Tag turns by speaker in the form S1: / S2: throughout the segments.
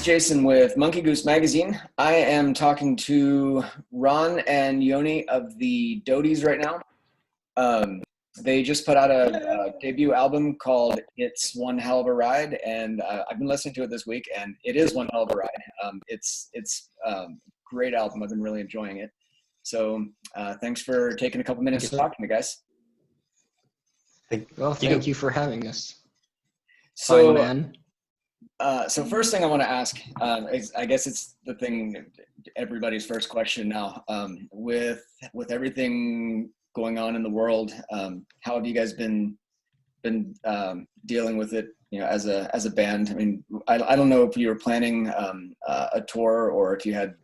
S1: is Jason with Monkey Goose Magazine. I am talking to Ron and Yoni of the Dodies right now. They just put out a debut album called It's One Hell of a Ride, and I've been listening to it this week, and it is one hell of a ride. It's great album. I've been really enjoying it. So thanks for taking a couple minutes to talk to me, guys.
S2: Thank you for having us.
S1: So,
S2: Fine, man.
S1: So first thing I want to ask, is, I guess it's the thing, everybody's first question now. With everything going on in the world, how have you guys been dealing with it? You know, as a band. I mean, I don't know if you were planning a tour or if you had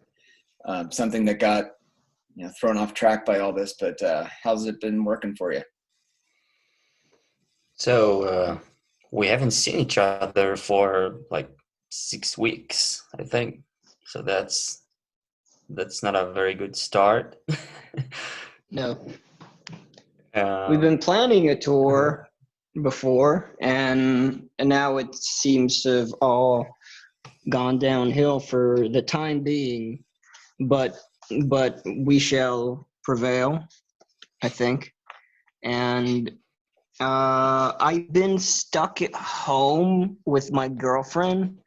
S1: something that got thrown off track by all this. But how's it been working for you?
S3: So we haven't seen each other for like 6 weeks, I think. So that's not a very good start.
S2: No. We've been planning a tour before, and now it seems to have all gone downhill for the time being. But we shall prevail, I think. And I've been stuck at home with my girlfriend,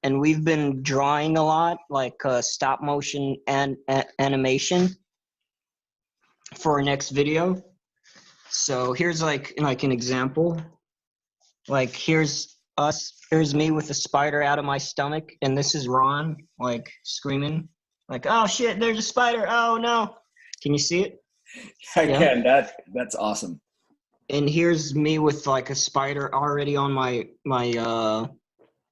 S2: and we've been drawing a lot, like stop motion and animation for our next video. So here's like an example. Like here's me with a spider out of my stomach, and this is Ron like screaming, like, "Oh shit, there's a spider! Oh no!" Can you see it?
S1: I can. That's awesome.
S2: And here's me with like a spider already on my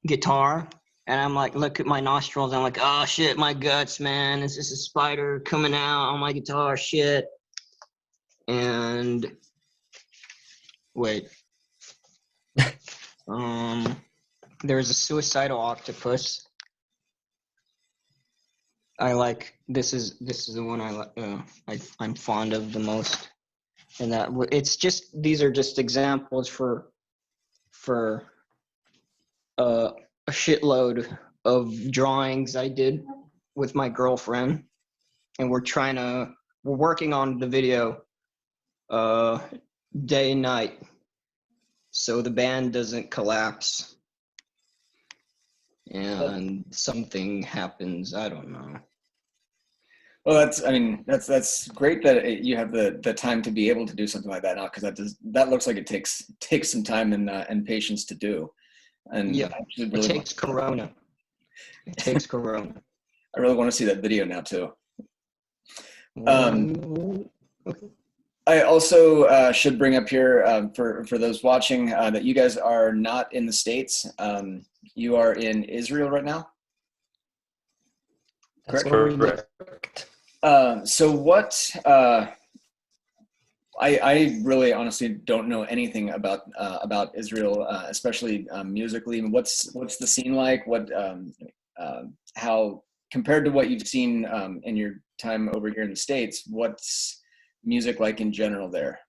S2: guitar, and I'm like, look at my nostrils. I'm like, oh shit, my guts, man. It's just a spider coming out on my guitar, shit. And wait, there's a suicidal octopus. I like this is the one I'm fond of the most. And that these are just examples for a shitload of drawings I did with my girlfriend, and we're working on the video day and night so the band doesn't collapse and something happens. I don't know.
S1: Well, that's great that you have the time to be able to do something like that now, because that looks like it takes some time and patience to do. And
S2: yeah, it takes Corona. It takes Corona.
S1: I really want to see that video now too.
S2: Okay.
S1: I also should bring up here for those watching that you guys are not in the States. You are in Israel right now.
S3: That's correct.
S1: So what? I really honestly don't know anything about Israel, especially musically. What's the scene like? What how compared to what you've seen in your time over here in the States? What's music like in general there?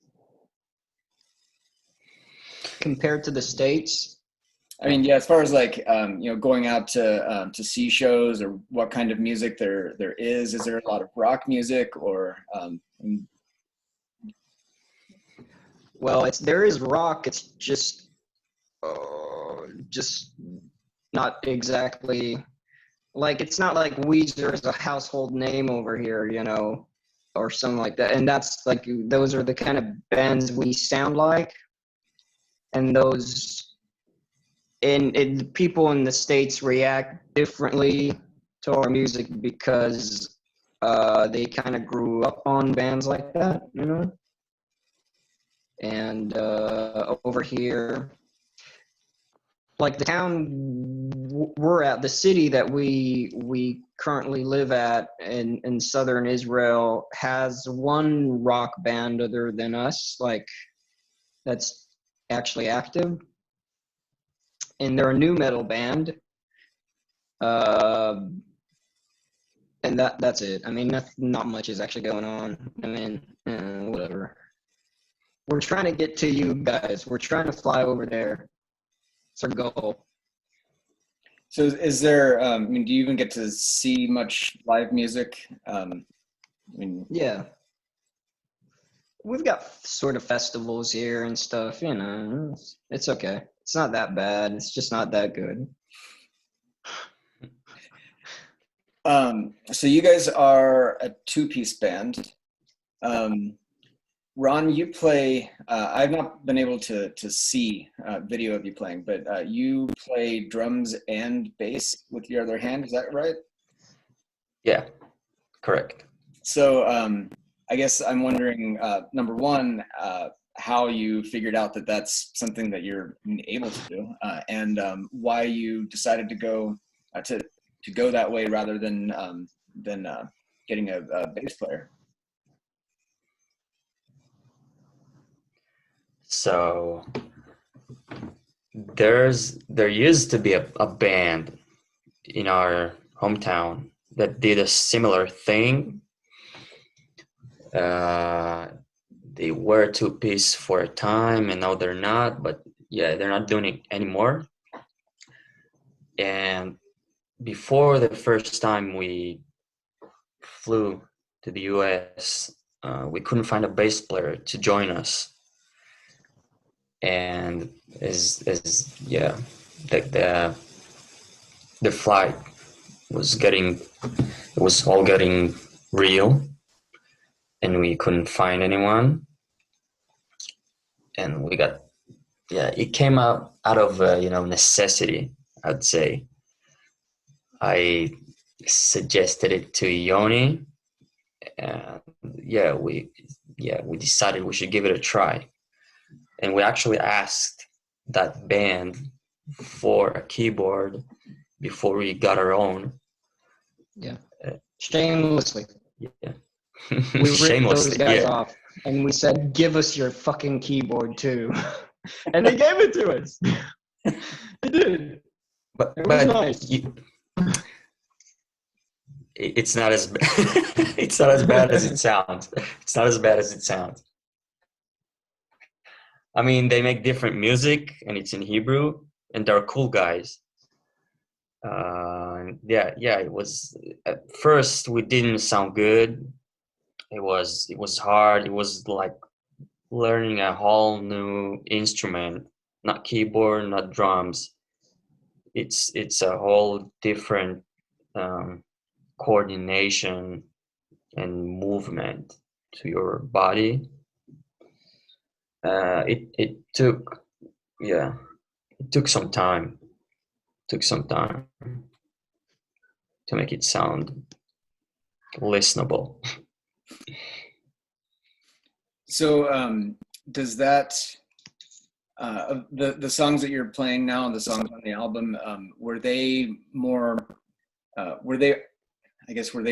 S2: Compared to the States?
S1: I mean, yeah, as far as like going out to see shows, or what kind of music there is there a lot of rock music, or
S2: well, there is rock. It's just not exactly like, it's not like Weezer is a household name over here, or something like that. And that's like, those are the kind of bands we sound like, and and people in the States react differently to our music because they kind of grew up on bands like that, And over here, like the town we're at, the city that we currently live at in southern Israel has one rock band other than us, like that's actually active. And they're a new metal band, and that's it. I mean, not much is actually going on. I mean, whatever. We're trying to get to you guys. We're trying to fly over there. It's our goal.
S1: So is there, I mean, do you even get to see much live music? I mean,
S2: Yeah. We've got sort of festivals here and stuff, you know. It's okay. It's not that bad. It's just not that good.
S1: so you guys are a two-piece band. Ron, you play, I've not been able to see video of you playing, but you play drums and bass with your other hand, is that right?
S3: Yeah, correct.
S1: So I guess I'm wondering, number one, how you figured out that that's something that you're able to do, and why you decided to go to go that way rather than getting a bass player.
S3: So there used to be a band in our hometown that did a similar thing. They were two-piece for a time, and now they're not. But yeah, they're not doing it anymore. And before the first time we flew to the US, we couldn't find a bass player to join us. And yeah, the flight was all getting real, and we couldn't find anyone. And we got, yeah, it came out of necessity, I'd say. I suggested it to Yoni, and we decided we should give it a try. And we actually asked that band for a keyboard before we got our own.
S2: Yeah, shamelessly.
S3: Yeah,
S2: We ripped those guys
S3: yeah.
S2: off, and we said, "Give us your fucking keyboard too," and they gave it to us. They did.
S3: But
S2: It was nice.
S3: It's not as it's not as bad as it sounds. It's not as bad as it sounds. I mean, they make different music, and it's in Hebrew, and they're cool guys. It was, at first we didn't sound good. It was hard. It was like learning a whole new instrument, not keyboard, not drums. It's a whole different coordination and movement to your body. It took some time. Took some time to make it sound listenable.
S1: So does that the songs that you're playing now, the songs on the album, were they more were they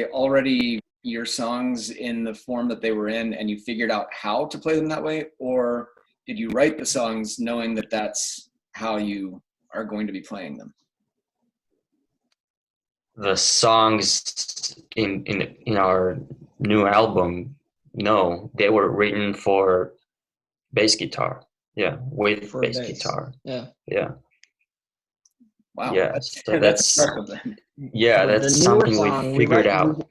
S1: already your songs in the form that they were in, and you figured out how to play them that way, or did you write the songs knowing that that's how you are going to be playing them?
S3: The songs in our new album, no, they were written for bass guitar. Yeah, with
S2: For
S3: bass
S2: bass.
S3: guitar.
S2: Yeah.
S1: Wow.
S3: Yeah, so that's
S1: impressive then.
S3: yeah,
S2: So
S3: that's something we figured out.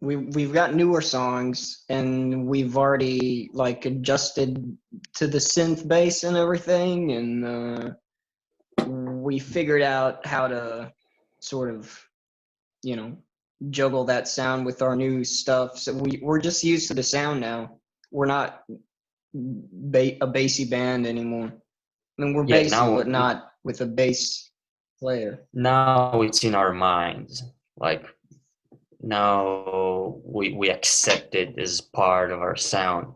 S2: We've got newer songs, and we've already like adjusted to the synth bass and everything, and we figured out how to sort of, you know, juggle that sound with our new stuff. So we're just used to the sound now. We're not a bassy band anymore. I mean, we're bassy, but not with a bass player.
S3: Now it's in our minds. Like, now we accept it as part of our sound.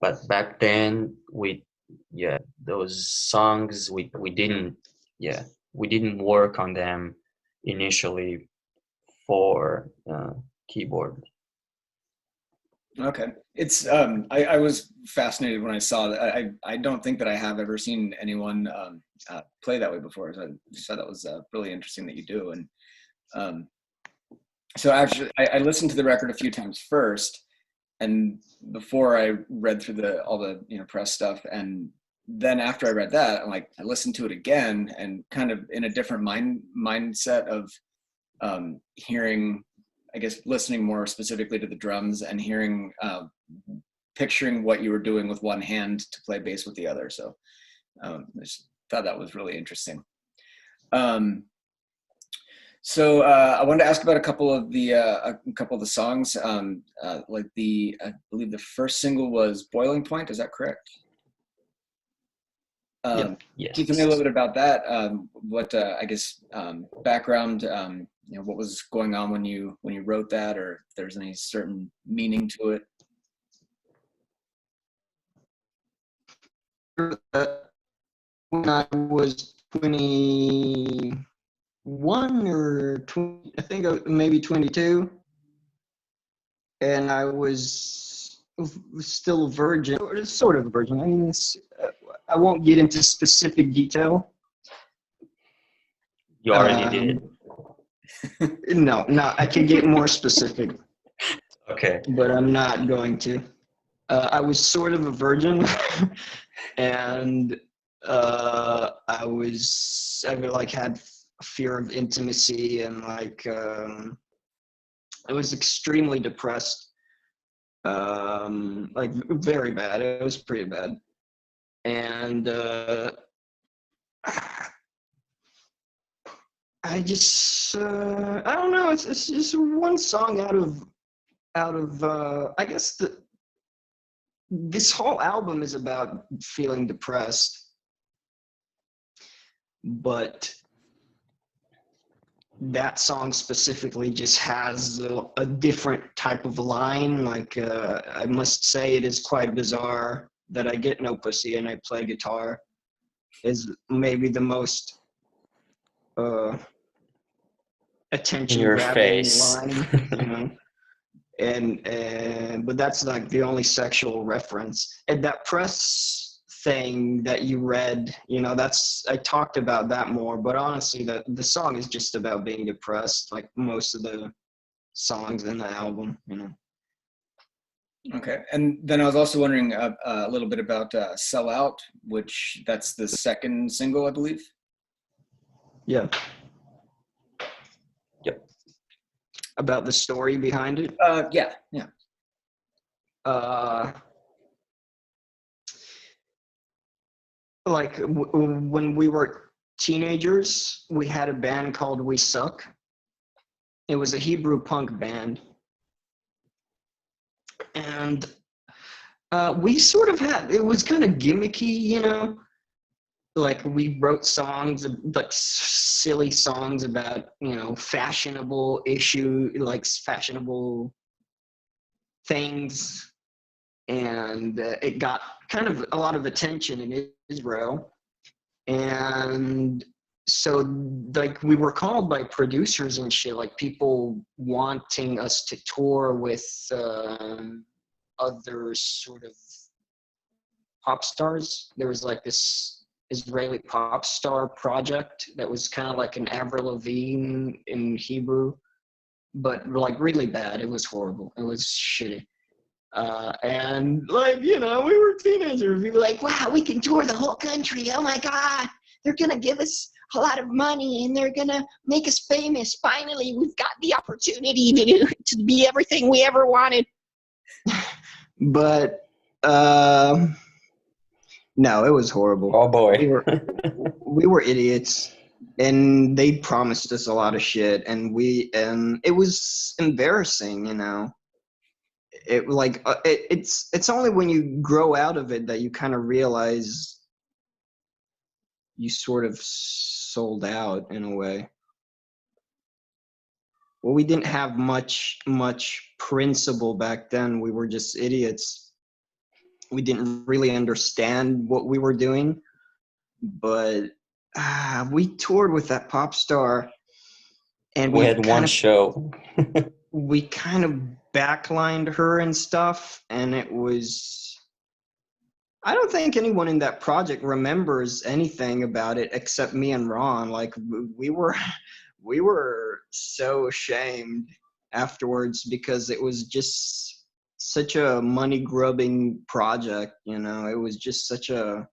S3: But back then, those songs we didn't work on them initially for keyboard.
S1: Okay. It's I was fascinated when I saw that. I don't think that I have ever seen anyone play that way before. So I just thought that was really interesting that you do. And so actually I listened to the record a few times first, and before I read through all the press stuff, and then after I read that, I'm like, I listened to it again and kind of in a different mindset of hearing, I guess, listening more specifically to the drums and hearing, picturing what you were doing with one hand to play bass with the other. So I just thought that was really interesting. So I wanted to ask about a couple of the songs. Like I believe the first single was "Boiling Point." Is that correct?
S3: Yes.
S1: Can you tell me a little bit about that? What I guess background, what was going on when you wrote that, or if there's any certain meaning to it?
S2: When I was 21 or 20, I think maybe 22, and I was still a virgin, or sort of a virgin. I mean, I won't get into specific detail.
S3: You already did.
S2: No, I can get more specific.
S3: Okay.
S2: But I'm not going to. I was sort of a virgin, and I had fear of intimacy, and I was extremely depressed, very bad. It was pretty bad, and I just I don't know. It's just one song out of I guess this whole album is about feeling depressed, but that song specifically just has a different type of line. I must say it is quite bizarre that I get no pussy and I play guitar is maybe the most attention grabbing line, you know. But that's like the only sexual reference. And that press thing that you read, I talked about that more, but honestly the song is just about being depressed, like most of the songs in the album,
S1: Okay, and then I was also wondering a little bit about "Sell Out," which that's the second single, I believe.
S2: Yeah.
S3: Yep.
S2: About the story behind it.
S1: Yeah.
S2: When we were teenagers, we had a band called We Suck. It was a Hebrew punk band, and we sort of it was kind of gimmicky, like we wrote songs, like silly songs about fashionable fashionable things, and it got kind of a lot of attention in Israel, and so we were called by producers and shit, like people wanting us to tour with other sort of pop stars. There was like this Israeli pop star project that was kind of like an Avril Lavigne in Hebrew, but like really bad. It was horrible. It was shitty. And we were teenagers. We were like, wow, we can tour the whole country. Oh my God, they're going to give us a lot of money and they're going to make us famous. Finally, we've got the opportunity to be everything we ever wanted. But, no, it was horrible.
S3: Oh boy.
S2: We were idiots, and they promised us a lot of shit, and it was embarrassing, It's only when you grow out of it that you kind of realize you sort of sold out in a way. Well, we didn't have much principle back then. We were just idiots. We didn't really understand what we were doing, but we toured with that pop star, and
S3: we had one show.
S2: We kind of backlined her and stuff, and it was, I don't think anyone in that project remembers anything about it except me and Ron. Like we were so ashamed afterwards because it was just such a money grubbing project, it was just such a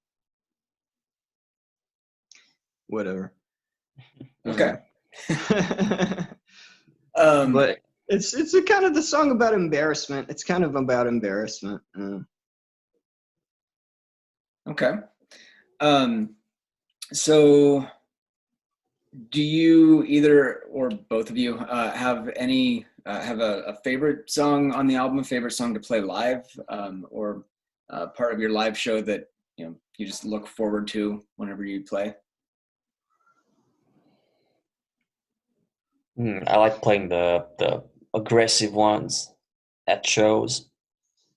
S2: whatever.
S1: Okay.
S2: But it's a kind of the song about embarrassment. It's kind of about embarrassment.
S1: Okay. So do you either or both of you have any have a favorite song on the album, a favorite song to play live, or part of your live show that you just look forward to whenever you play?
S3: I like playing the aggressive ones at shows.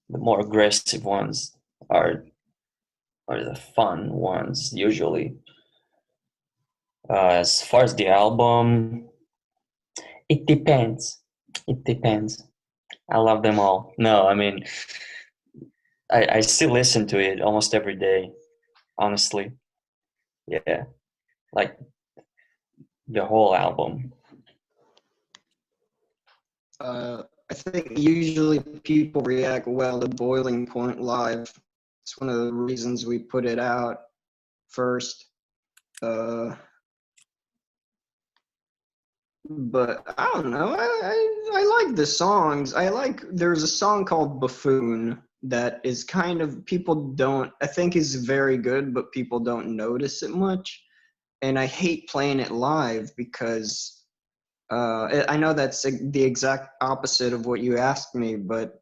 S3: The more aggressive ones are the fun ones usually. As far as the album, it depends. It depends. I love them all. No, I mean, I still listen to it almost every day, honestly. Yeah, like the whole album.
S2: I think usually people react well to Boiling Point live. It's one of the reasons we put it out first. But I don't know. I like the songs. There's a song called Buffoon that is kind of, I think is very good, but people don't notice it much. And I hate playing it live because I know that's the exact opposite of what you asked me, but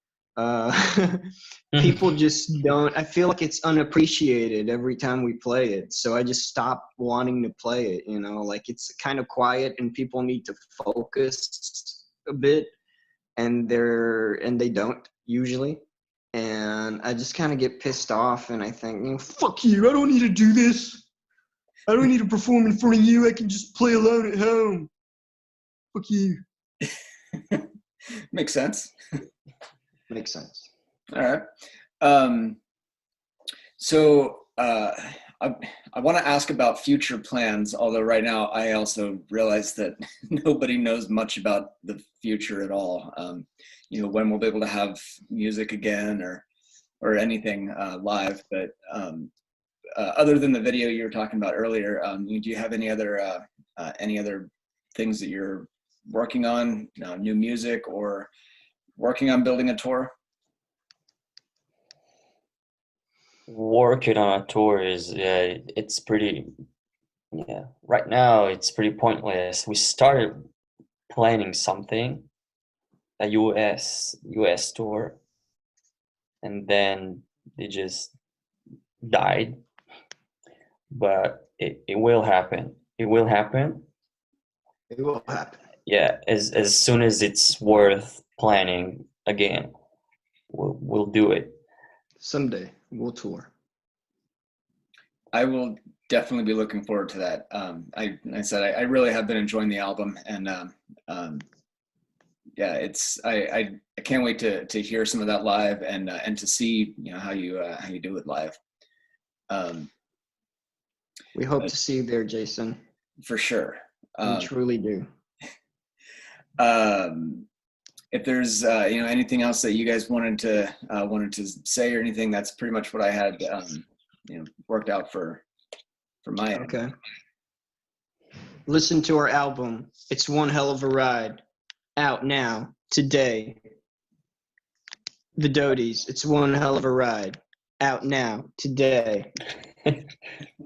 S2: people just don't. I feel like it's unappreciated every time we play it, so I just stop wanting to play it. Like it's kind of quiet, and people need to focus a bit, and they don't usually, and I just kind of get pissed off, and I think, fuck you! I don't need to do this. I don't need to perform in front of you. I can just play alone at home. Fuck you.
S1: Makes sense.
S2: Makes sense.
S1: All right. So I want to ask about future plans, although right now I also realize that nobody knows much about the future at all. When we'll be able to have music again or anything live. But other than the video you were talking about earlier, do you have any other things that you're working on, new music, or working on building a tour?
S3: Working on a tour is it's pretty, right now it's pretty pointless. We started planning something, a US tour, and then they just died. But it will happen. It will happen.
S2: It will happen.
S3: Yeah, as soon as it's worth planning again, we'll do it.
S2: Someday we'll tour.
S1: I will definitely be looking forward to that. I really have been enjoying the album, and I can't wait to hear some of that live and to see how you do it live.
S2: We hope to see you there, Jason.
S1: For sure.
S2: We truly do.
S1: If there's anything else that you guys wanted to say or anything, that's pretty much what I had worked out for my end.
S2: Okay. Listen to our album. It's one hell of a ride. Out now, today. The Dodies. It's one hell of a ride. Out now, today.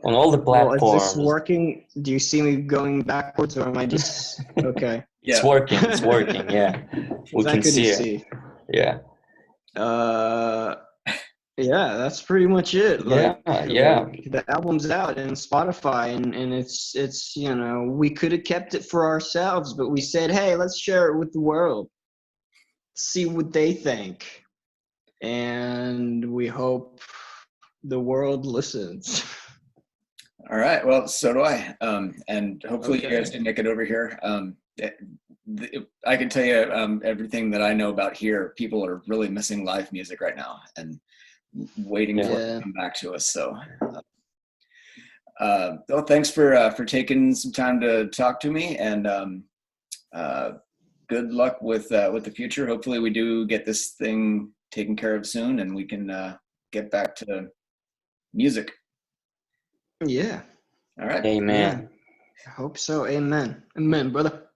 S3: On all the platforms.
S2: Well, is this working? Do you see me going backwards, or am I just okay?
S3: It's working. It's working. Yeah, we can see it. Yeah.
S2: Yeah, that's pretty much it. Like,
S3: yeah.
S2: The album's out in Spotify, and it's we could have kept it for ourselves, but we said, hey, let's share it with the world, see what they think, and we hope the world listens.
S1: All right. Well, so do I. And hopefully you guys can make it over here. I can tell you everything that I know about here. People are really missing live music right now and waiting for it to come back to us. So, well, thanks for taking some time to talk to me, and good luck with the future. Hopefully we do get this thing taken care of soon, and we can get back to music.
S2: Yeah.
S1: All right.
S3: Amen.
S2: Yeah. I hope so. Amen. Amen, brother.